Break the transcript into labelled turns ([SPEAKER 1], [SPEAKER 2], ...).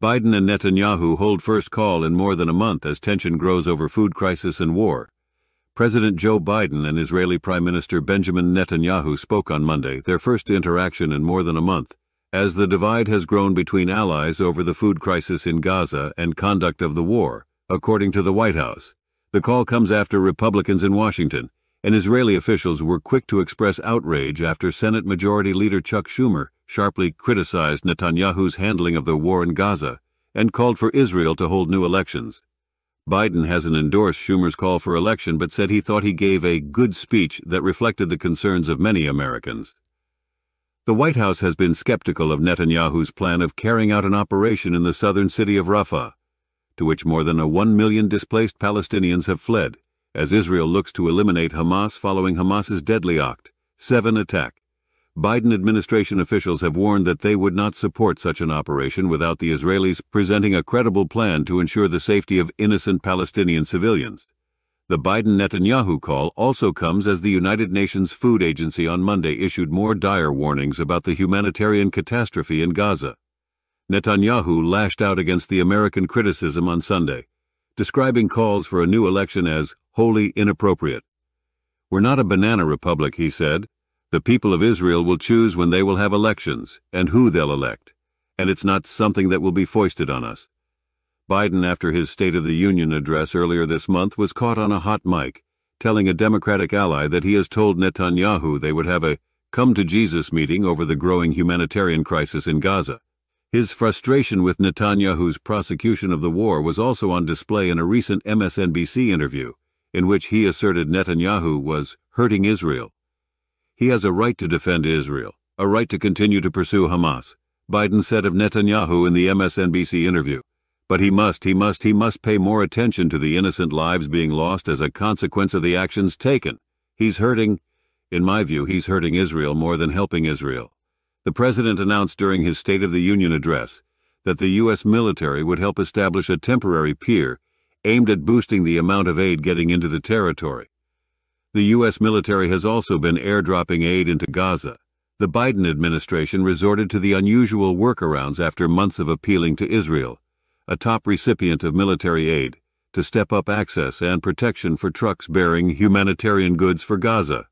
[SPEAKER 1] Biden and Netanyahu hold first call in more than a month as tension grows over food crisis and war. President Joe Biden and Israeli Prime Minister Benjamin Netanyahu spoke on Monday, their first interaction in more than a month, as the divide has grown between allies over the food crisis in Gaza and conduct of the war, according to the White House. The call comes after Republicans in Washington and Israeli officials were quick to express outrage after Senate Majority Leader Chuck Schumer sharply criticized Netanyahu's handling of the war in Gaza and called for Israel to hold new elections. Biden hasn't endorsed Schumer's call for election but said he thought he gave a good speech that reflected the concerns of many Americans. The White House has been skeptical of Netanyahu's plan of carrying out an operation in the southern city of Rafah, to which more than 1 million displaced Palestinians have fled, as Israel looks to eliminate Hamas following Hamas's deadly Oct. 7 attack. Biden administration officials have warned that they would not support such an operation without the Israelis presenting a credible plan to ensure the safety of innocent Palestinian civilians. The Biden-Netanyahu call also comes as the United Nations Food Agency on Monday issued more dire warnings about the humanitarian catastrophe in Gaza. Netanyahu lashed out against the American criticism on Sunday, describing calls for a new election as wholly inappropriate. "We're not a banana republic," he said. "The people of Israel will choose when they will have elections and who they'll elect, and it's not something that will be foisted on us." Biden, after his State of the Union address earlier this month, was caught on a hot mic, telling a Democratic ally that he has told Netanyahu they would have a come-to-Jesus meeting over the growing humanitarian crisis in Gaza. His frustration with Netanyahu's prosecution of the war was also on display in a recent MSNBC interview, in which he asserted Netanyahu was hurting Israel. "He has a right to defend Israel, a right to continue to pursue Hamas," Biden said of Netanyahu in the MSNBC interview. "But he must pay more attention to the innocent lives being lost as a consequence of the actions taken. In my view, he's hurting Israel more than helping Israel." The president announced during his State of the Union address that the U.S. military would help establish a temporary pier aimed at boosting the amount of aid getting into the territory. The U.S. military has also been airdropping aid into Gaza. The Biden administration resorted to the unusual workarounds after months of appealing to Israel, a top recipient of military aid, to step up access and protection for trucks bearing humanitarian goods for Gaza.